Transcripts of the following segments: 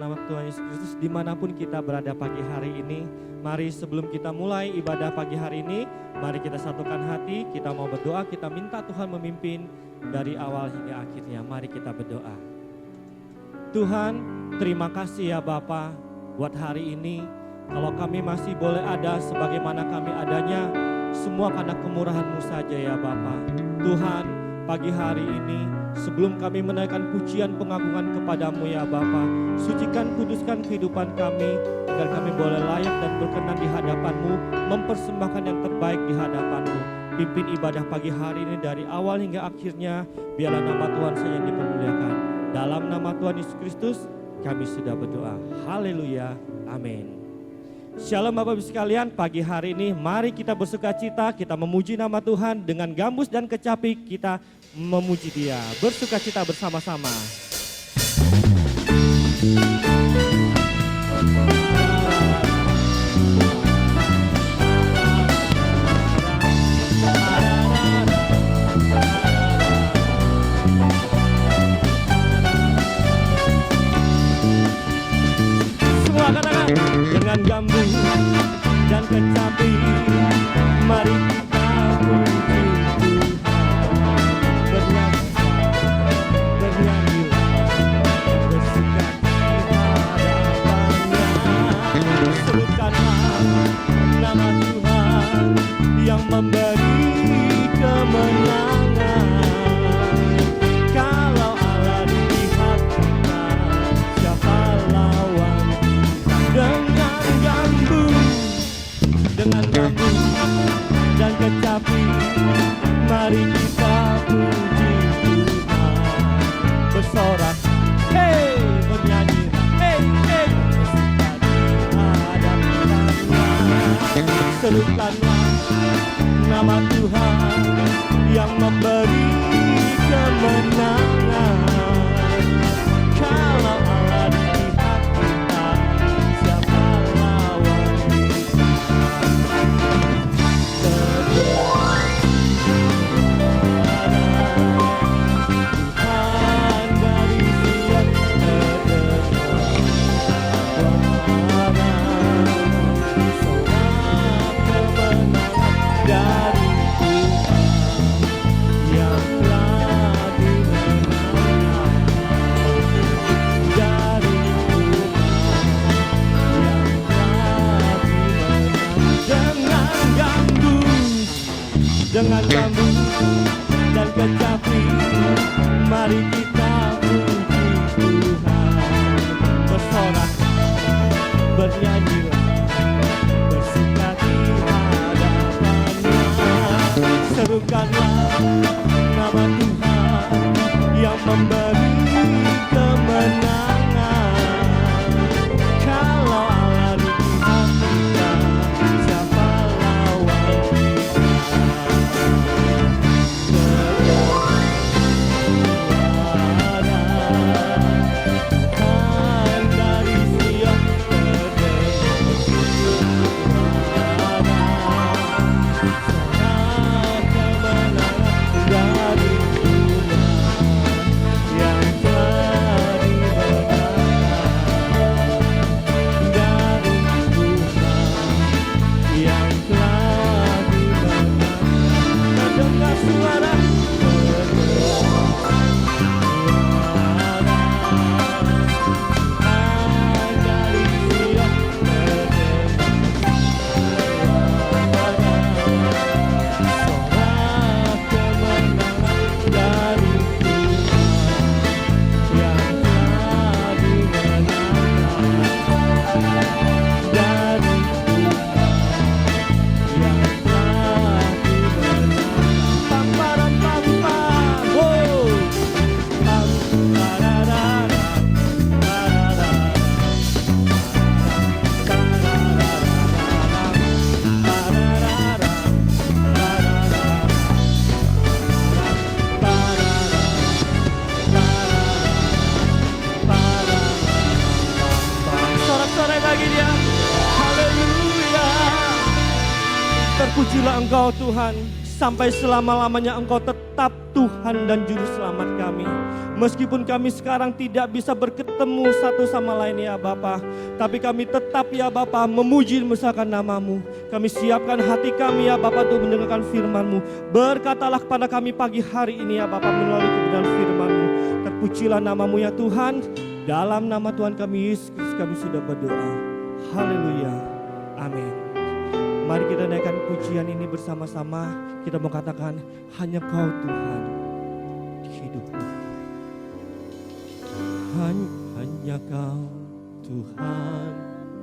nama Tuhan Yesus Kristus, dimanapun kita berada pagi hari ini, mari sebelum kita mulai ibadah pagi hari ini, mari kita satukan hati, kita mau berdoa, kita minta Tuhan memimpin dari awal hingga akhirnya. Mari kita berdoa. Tuhan, terima kasih ya Bapa buat hari ini. Kalau kami masih boleh ada sebagaimana kami adanya, semua karena kemurahan-Mu saja ya Bapa. Tuhan, pagi hari ini sebelum kami menaikkan pujian pengagungan kepadamu ya Bapa, sucikan kuduskan kehidupan kami agar kami boleh layak dan berkenan di hadapan-Mu, mempersembahkan yang terbaik di hadapan-Mu. Pimpin ibadah pagi hari ini dari awal hingga akhirnya, biarlah nama Tuhan saja yang dipermuliakan. Dalam nama Tuhan Yesus Kristus kami sudah berdoa. Haleluya, amin. Shalom Bapak Ibu sekalian, pagi hari ini mari kita bersukacita, kita memuji nama Tuhan dengan gambus dan kecapi, kita memuji Dia, bersukacita bersama-sama. Semua katakan, dengan gambus dan kecapi, mari kita puji Tuhan. Bernyanyi, bersuka cita hadapannya. Serukanlah nama Tuhan yang memberi kemenangan. Kalau Allah di pihak kita, siapa lawan kita? Dengan gambus dan kecapi, mari kita puji Tuhan. Bersorak, hey, bernyanyi, hey, hey, bersuka di hadapannya. Serukanlah nama Tuhan yang memberi kemenangan. Kalau Allah di pihak kita, siapa lawan kita? Tuhan dari Sion sorak kemenangan dari Tuhan yang telah dimenangkan, dari Tuhan yang telah dimenangkan. Dengan gambus dan kecapi, mari kita puji Tuhan. Bersorak, bernyanyilah, bersuka di hadapannya. Serukanlah nama Tuhan yang memberi kemenangan. Kalau Allah di pihak kita, siapa lawan kita? Tuhan dari Sion sorak kemenangan dari Tuhan Terpujilah Engkau Tuhan, sampai selama-lamanya Engkau tetap Tuhan dan Juru Selamat kami. Meskipun kami sekarang tidak bisa berketemu satu sama lain ya Bapa, tapi kami tetap ya Bapa memuji misalkan nama-Mu. Kami siapkan hati kami ya Bapa untuk mendengarkan firman-Mu. Berkatalah kepada kami pagi hari ini ya Bapa melalui kebenaran firman-Mu. Terpujilah nama-Mu ya Tuhan. Dalam nama Tuhan kami Yesus Kristus kami sudah berdoa. Haleluya. Amin. Mari kita naikkan pujian ini bersama-sama. Kita mau katakan hanya Kau Tuhan di hidupku. Hanya Kau Tuhan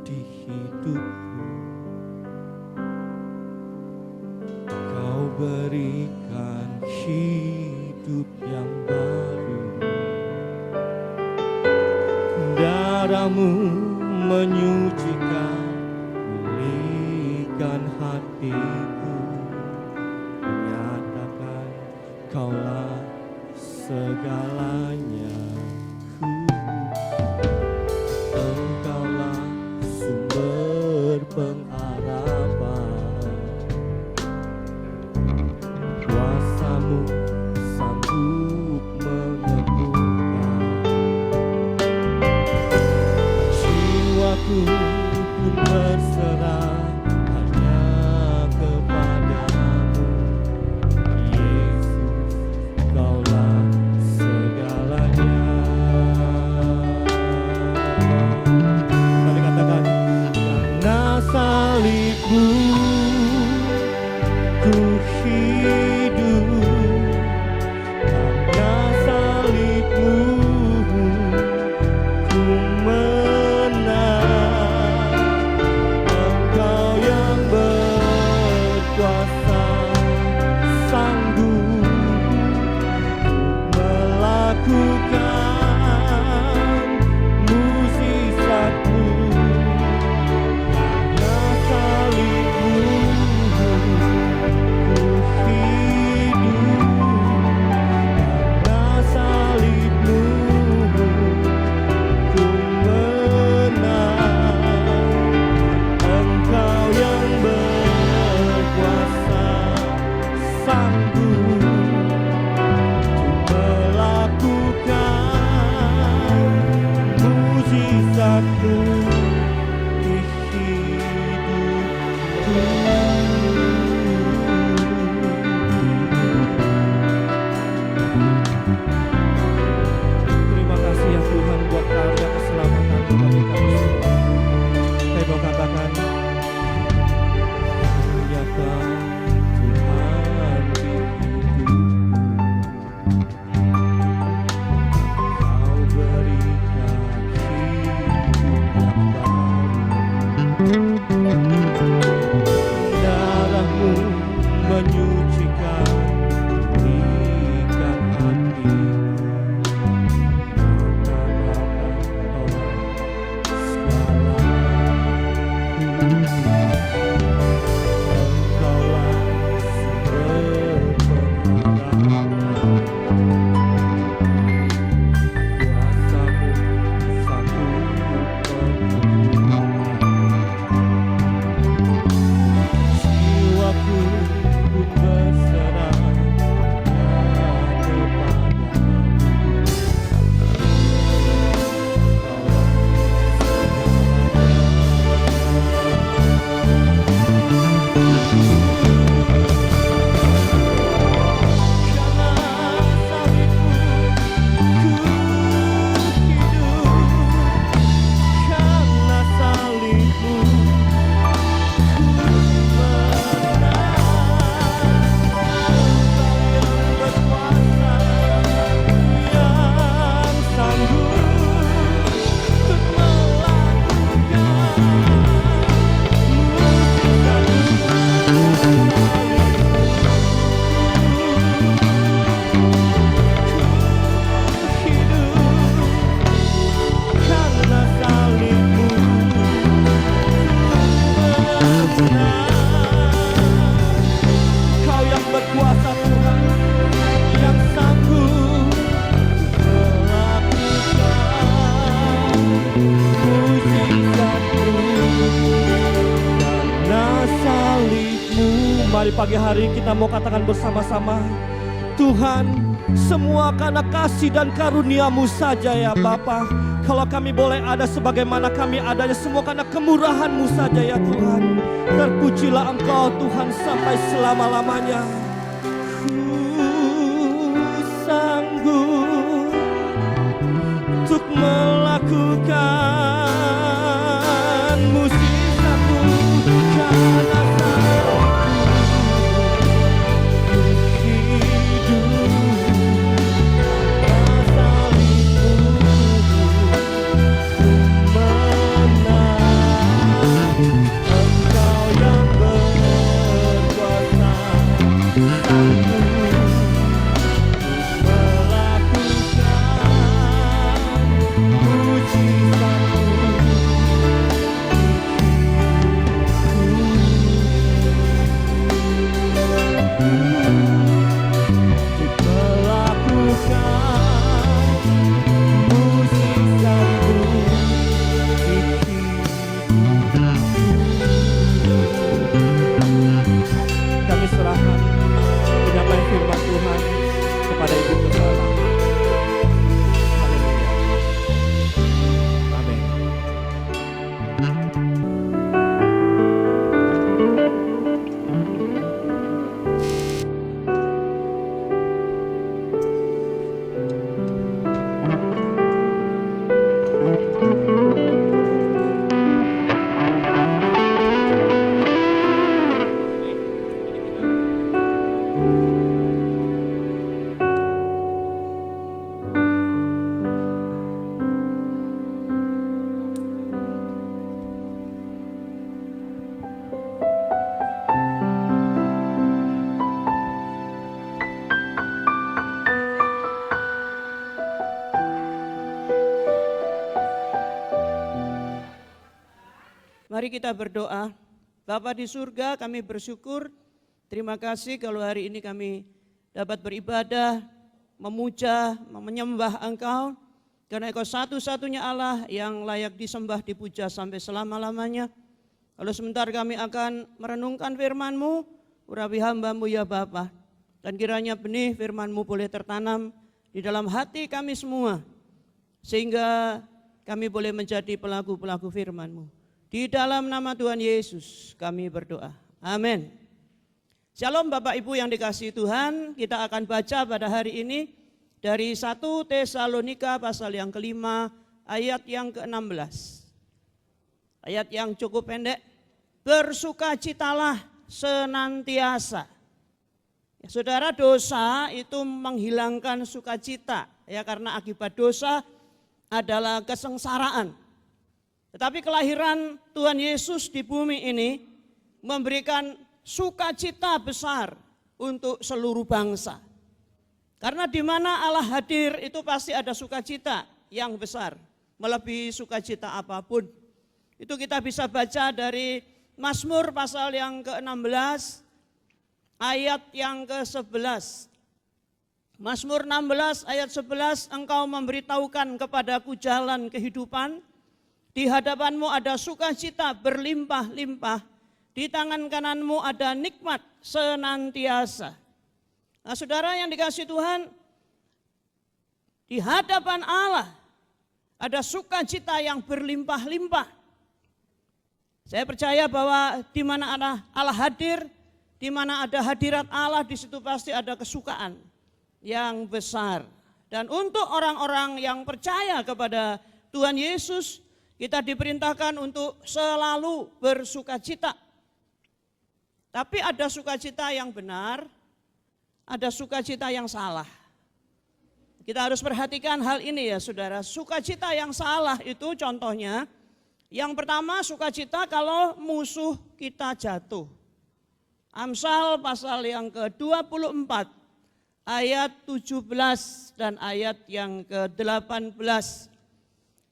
di hidupku. Kau berikan hidup yang baru. Darah-Mu menyucikan, pulihkan hatiku. Nyatakan Kaulah segalanya. Engkaulah sumber pengharapan. Kuasa-Mu sanggup menyembuhkan. Jiwaku pun berserah hanya kepadamu. Yesus, Kaulah segalanya. Mari katakan, karena salib-Mu ku hidup. Karena salib-Mu ku menang. Engkau yang berkuasa sanggup melakukan mukjizat-Mu. Karena salib-Mu ku hidup. Karena salib-Mu ku menang. Engkau yang berkuasa sanggup melakukan mukjizat-Mu di hidupku. Terima kasih ya Tuhan buat karya keselamatan bagi kami semua. Saya mau katakan hanya Kau Tuhan di hidupku. Kau berikan hidup yang baru. Darah-Mu menyucikan, pulihkan hatiku. Engkaulah sumber pengharapan. Kuasa-Mu sanggup menyembuhkan. Jiwaku pun berserah hanya kepadamu. Karena salib-Mu ku menang. Engkau yang berkuasa yang sanggup untuk melakukan karena salib-Mu ku menang. Kau yang berkuasa Tuhan, yang sanggup melakukan mukjizat-Mu. Karena salib-Mu Mari pagi hari kita mau katakan bersama-sama, Tuhan, semua karena kasih dan karunia-Mu saja ya Bapa. Kalau kami boleh ada sebagaimana kami adanya, semua karena kemurahan-Mu saja ya Tuhan. Terpujilah Engkau Tuhan sampai selama-lamanya. Ku sanggup untuk melakukan mujizat-Mu karena Mari kita berdoa. Bapa di surga, kami bersyukur. Terima kasih kalau hari ini kami dapat beribadah, memuja, menyembah Engkau. Karena Engkau satu-satunya Allah yang layak disembah, dipuja sampai selama-lamanya. Lalu sebentar kami akan merenungkan firman-Mu, urapi hamba-Mu ya Bapa. Dan kiranya benih firman-Mu boleh tertanam di dalam hati kami semua. Sehingga kami boleh menjadi pelaku-pelaku firman-Mu. Di dalam nama Tuhan Yesus kami berdoa. Amin. Shalom Bapak Ibu yang dikasihi Tuhan. Kita akan baca pada hari ini dari 1 Tesalonika pasal yang kelima ayat yang ke-16. Ayat yang cukup pendek. Bersukacitalah senantiasa. Ya, saudara, dosa itu menghilangkan sukacita. Ya, karena akibat dosa adalah kesengsaraan. Tetapi kelahiran Tuhan Yesus di bumi ini memberikan sukacita besar untuk seluruh bangsa. Karena di mana Allah hadir itu pasti ada sukacita yang besar, melebihi sukacita apapun. Itu kita bisa baca dari Mazmur pasal yang ke-16 ayat yang ke-11. Mazmur 16 ayat 11, Engkau memberitahukan kepadaku jalan kehidupan. Di hadapanmu ada sukacita berlimpah-limpah, di tangan kananmu ada nikmat senantiasa. Nah saudara yang dikasihi Tuhan, di hadapan Allah ada sukacita yang berlimpah-limpah. Saya percaya bahwa di mana ada Allah hadir, di mana ada hadirat Allah, di situ pasti ada kesukaan yang besar. Dan untuk orang-orang yang percaya kepada Tuhan Yesus, kita diperintahkan untuk selalu bersukacita. Tapi ada sukacita yang benar, ada sukacita yang salah. Kita harus perhatikan hal ini ya saudara. Sukacita yang salah itu contohnya, yang pertama sukacita kalau musuh kita jatuh. Amsal pasal yang ke-24 ayat 17 dan ayat yang ke-18.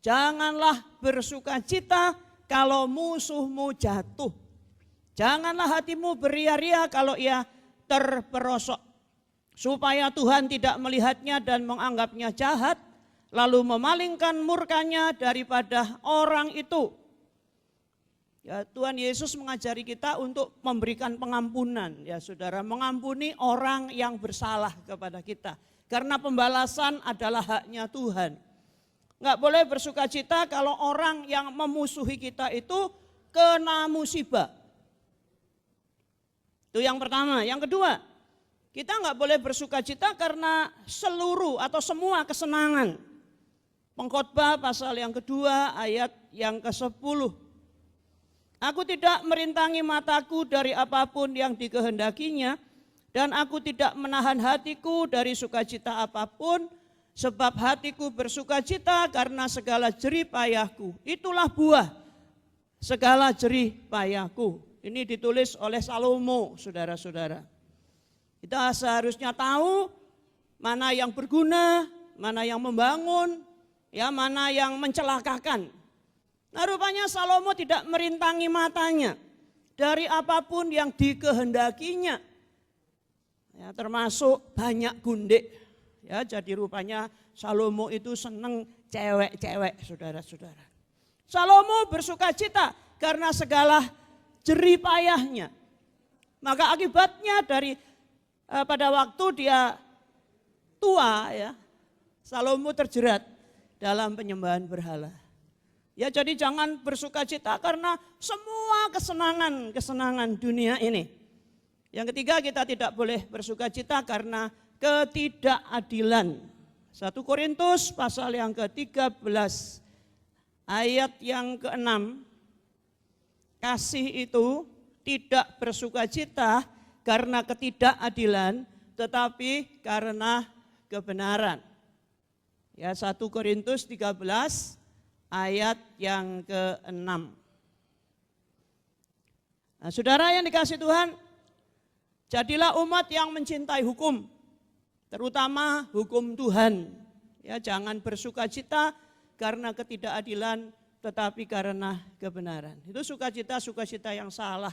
Janganlah bersukacita kalau musuhmu jatuh. Janganlah hatimu beria-ria kalau ia terperosok. Supaya Tuhan tidak melihatnya dan menganggapnya jahat, lalu memalingkan murkanya daripada orang itu. Ya, Tuhan Yesus mengajari kita untuk memberikan pengampunan, ya saudara, mengampuni orang yang bersalah kepada kita. Karena pembalasan adalah haknya Tuhan. Enggak boleh bersukacita kalau orang yang memusuhi kita itu kena musibah. Itu yang pertama. Yang kedua, kita enggak boleh bersukacita karena seluruh atau semua kesenangan. Pengkhotbah pasal yang kedua ayat yang ke-10. Aku tidak merintangi mataku dari apapun yang dikehendakinya, dan aku tidak menahan hatiku dari sukacita apapun, sebab hatiku bersukacita karena segala jerih payahku. Itulah buah segala jerih payahku. Ini ditulis oleh Salomo, saudara-saudara. Kita seharusnya tahu mana yang berguna, mana yang membangun, ya mana yang mencelakakan. Nah, rupanya Salomo tidak merintangi matanya dari apapun yang dikehendakinya. Ya, termasuk banyak gundik. Ya, jadi rupanya Salomo itu senang cewek-cewek, saudara-saudara. Salomo bersukacita karena segala jerih payahnya. Maka akibatnya pada waktu dia tua, ya, Salomo terjerat dalam penyembahan berhala. Ya, jadi jangan bersukacita karena semua kesenangan dunia ini. Yang ketiga, kita tidak boleh bersukacita karena ketidakadilan. 1 Korintus pasal yang ke-13 ayat yang ke-6. Kasih itu tidak bersukacita karena ketidakadilan, tetapi karena kebenaran. Ya, 1 Korintus 13 ayat yang ke-6. Nah, saudara yang dikasihi Tuhan, jadilah umat yang mencintai hukum, terutama hukum Tuhan. Ya, jangan bersukacita karena ketidakadilan, tetapi karena kebenaran. Itu sukacita yang salah.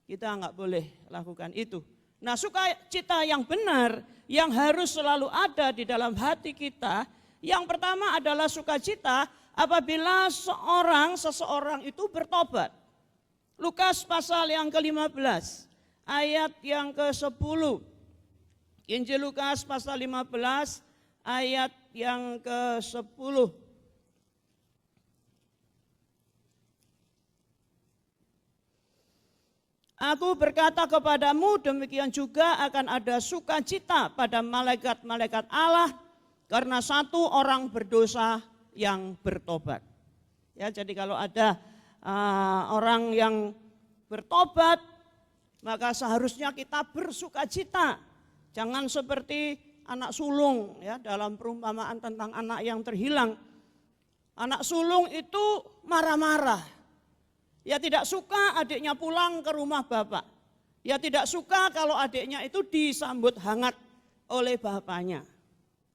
Kita enggak boleh lakukan itu. Nah, sukacita yang benar yang harus selalu ada di dalam hati kita, yang pertama adalah sukacita apabila seseorang itu bertobat. Lukas pasal yang ke-15 ayat yang ke-10. Injil Lukas pasal 15 ayat yang ke-10. Aku berkata kepadamu, demikian juga akan ada sukacita pada malaikat-malaikat Allah karena satu orang berdosa yang bertobat. Ya, jadi kalau ada orang yang bertobat, maka seharusnya kita bersukacita. Jangan seperti anak sulung, ya, dalam perumpamaan tentang anak yang terhilang. Anak sulung itu marah-marah. Ya, tidak suka adiknya pulang ke rumah bapak. Ya, tidak suka kalau adiknya itu disambut hangat oleh bapaknya.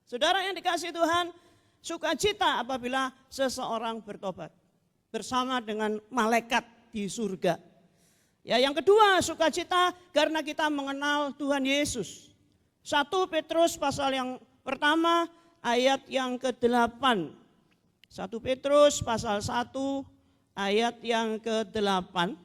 Saudara yang dikasihi Tuhan, sukacita apabila seseorang bertobat bersama dengan malaikat di surga. Ya, yang kedua, sukacita karena kita mengenal Tuhan Yesus. 1 Petrus pasal yang pertama ayat yang ke-8. 1 Petrus pasal 1 ayat yang ke-8.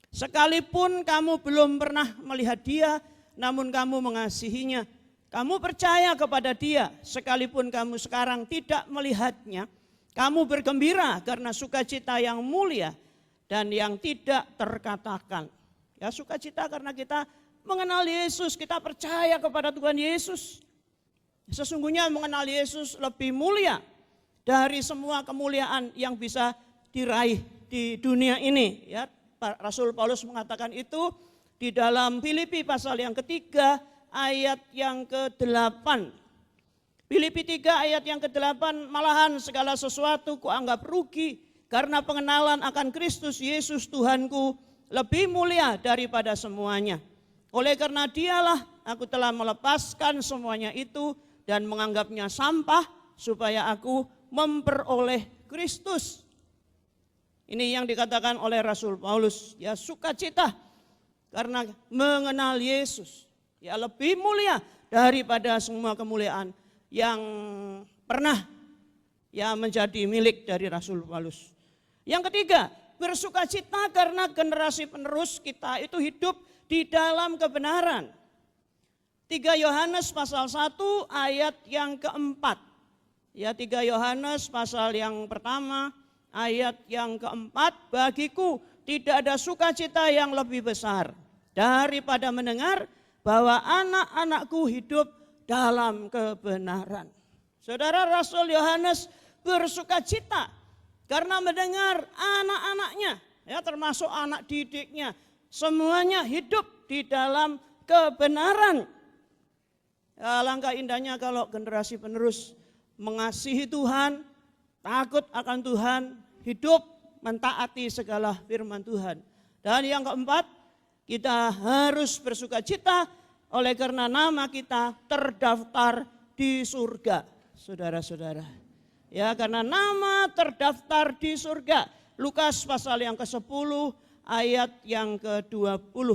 Sekalipun kamu belum pernah melihat Dia, namun kamu mengasihinya. Kamu percaya kepada Dia, sekalipun kamu sekarang tidak melihatnya. Kamu bergembira karena sukacita yang mulia dan yang tidak terkatakan. Ya, sukacita karena kita mengenal Yesus, kita percaya kepada Tuhan Yesus. Sesungguhnya mengenal Yesus lebih mulia dari semua kemuliaan yang bisa diraih di dunia ini. Ya, Rasul Paulus mengatakan itu di dalam Filipi pasal yang ketiga ayat yang ke-8. Filipi 3 ayat yang ke-8, malahan segala sesuatu kuanggap rugi karena pengenalan akan Kristus Yesus Tuhanku lebih mulia daripada semuanya. Oleh karena Dialah aku telah melepaskan semuanya itu dan menganggapnya sampah supaya aku memperoleh Kristus. Ini yang dikatakan oleh Rasul Paulus, ya, sukacita karena mengenal Yesus. Ya, lebih mulia daripada semua kemuliaan yang pernah ya menjadi milik dari Rasul Paulus. Yang ketiga, bersukacita karena generasi penerus kita itu hidup di dalam kebenaran. 3 Yohanes pasal 1 ayat yang keempat. Ya, 3 Yohanes pasal yang pertama ayat yang keempat, bagiku tidak ada sukacita yang lebih besar daripada mendengar bahwa anak-anakku hidup dalam kebenaran. Saudara, Rasul Yohanes bersukacita karena mendengar anak-anaknya, ya termasuk anak didiknya, semuanya hidup di dalam kebenaran. Ya, alangkah indahnya kalau generasi penerus mengasihi Tuhan, takut akan Tuhan, hidup mentaati segala firman Tuhan. Dan yang keempat, kita harus bersukacita oleh karena nama kita terdaftar di surga, saudara-saudara. Ya, karena nama terdaftar di surga. Lukas pasal yang ke-10 ayat yang ke-20.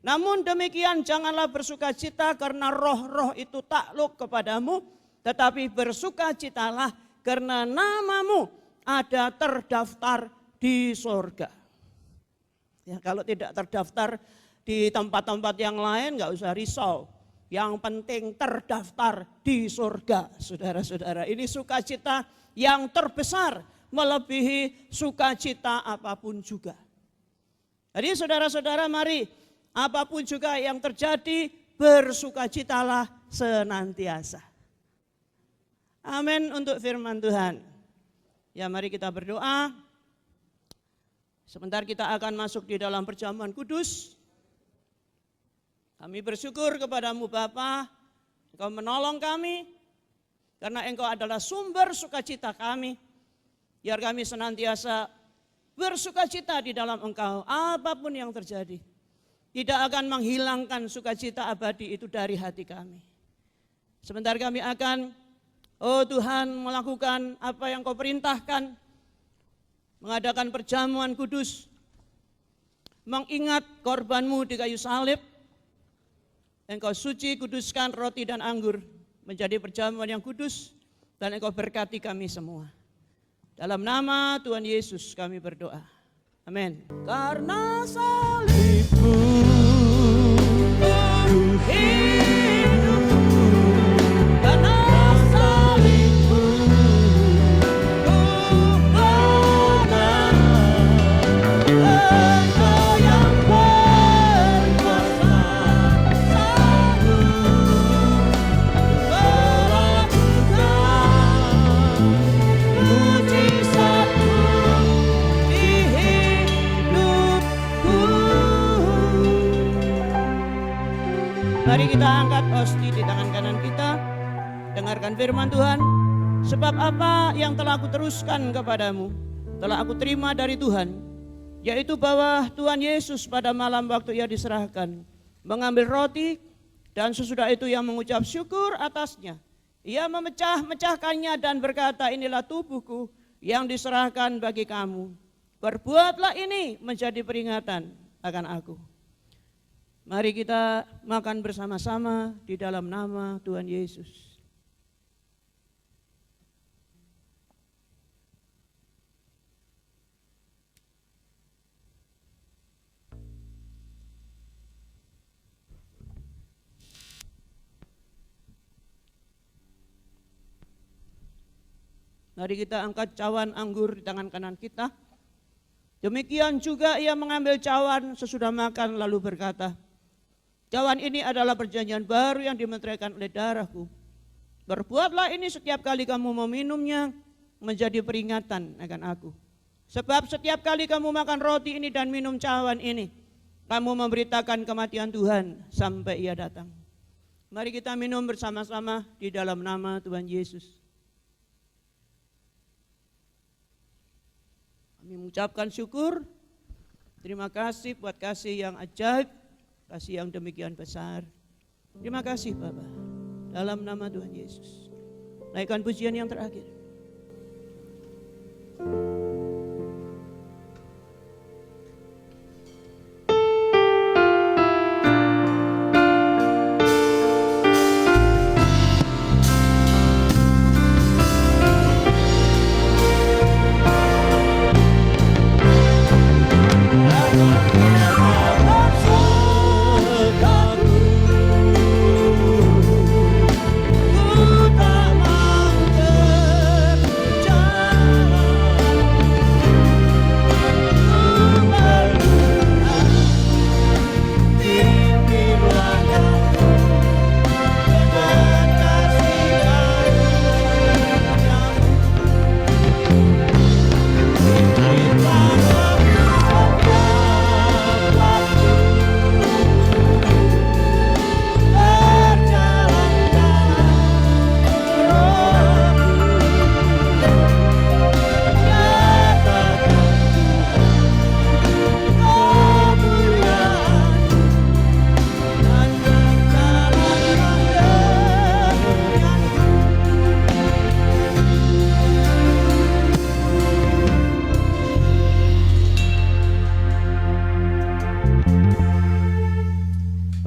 Namun demikian janganlah bersukacita karena roh-roh itu takluk kepadamu, tetapi bersukacitalah karena namamu ada terdaftar di surga. Ya, kalau tidak terdaftar di tempat-tempat yang lain nggak usah risau. Yang penting terdaftar di surga, saudara-saudara. Ini sukacita yang terbesar, melebihi sukacita apapun juga. Jadi saudara-saudara, mari apapun juga yang terjadi, bersukacitalah senantiasa. Amin untuk firman Tuhan. Ya, mari kita berdoa. Sebentar kita akan masuk di dalam perjamuan kudus. Kami bersyukur kepadamu Bapa, Engkau menolong kami, karena Engkau adalah sumber sukacita kami. Biar kami senantiasa bersukacita di dalam Engkau, apapun yang terjadi. Tidak akan menghilangkan sukacita abadi itu dari hati kami. Sebentar kami akan, oh Tuhan, melakukan apa yang Kau perintahkan, mengadakan perjamuan kudus, mengingat korban-Mu di kayu salib. Engkau suci, kuduskan roti dan anggur menjadi perjamuan yang kudus, dan Engkau berkati kami semua. Dalam nama Tuhan Yesus kami berdoa. Amin. Karena salibmu hidupku, karena salibmu benar, Engkau yang berkuasa sanggup melakukan mujizatmu di hidupku. Mari kita angkat hosti di tangan kanan kita, dengarkan firman Tuhan. Sebab apa yang telah aku teruskan kepadamu, telah aku terima dari Tuhan, yaitu bahwa Tuhan Yesus pada malam waktu Ia diserahkan, mengambil roti, dan sesudah itu Ia mengucap syukur atasnya. Ia memecah-mecahkannya dan berkata, inilah tubuhku yang diserahkan bagi kamu. Berbuatlah ini menjadi peringatan akan aku. Mari kita makan bersama-sama di dalam nama Tuhan Yesus. Mari kita angkat cawan anggur di tangan kanan kita. Demikian juga Ia mengambil cawan sesudah makan lalu berkata, cawan ini adalah perjanjian baru yang dimeteraikan oleh darahku. Berbuatlah ini setiap kali kamu meminumnya menjadi peringatan akan aku. Sebab setiap kali kamu makan roti ini dan minum cawan ini, kamu memberitakan kematian Tuhan sampai Ia datang. Mari kita minum bersama-sama di dalam nama Tuhan Yesus. Kami mengucapkan syukur, terima kasih buat kasih yang ajaib, kasih yang demikian besar. Terima kasih Bapa, dalam nama Tuhan Yesus. Naikkan pujian yang terakhir.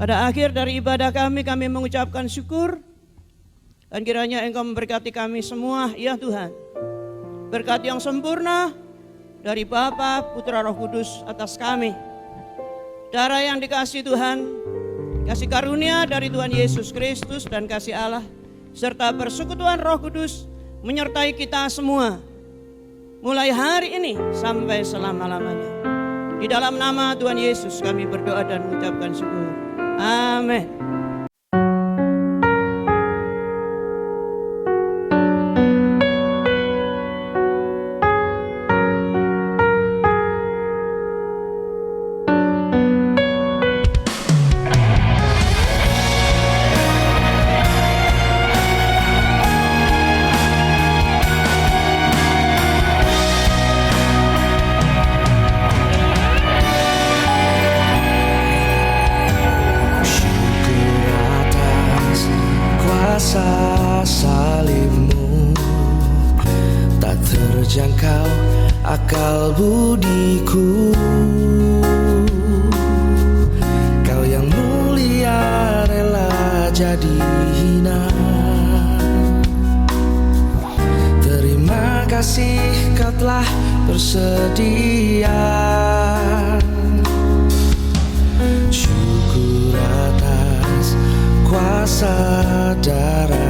Pada akhir dari ibadah kami mengucapkan syukur. Dan kiranya Engkau memberkati kami semua, ya Tuhan. Berkat yang sempurna dari Bapa, Putra, Roh Kudus atas kami. Darah yang dikasih Tuhan, kasih karunia dari Tuhan Yesus Kristus dan kasih Allah, serta persekutuan Roh Kudus menyertai kita semua. Mulai hari ini sampai selama-lamanya. Di dalam nama Tuhan Yesus kami berdoa dan mengucapkan syukur. Amin. Salibmu tak terjangkau akal budiku. Kau yang mulia rela jadi hina. Terima kasih kau telah bersedia. Syukur atas kuasa darah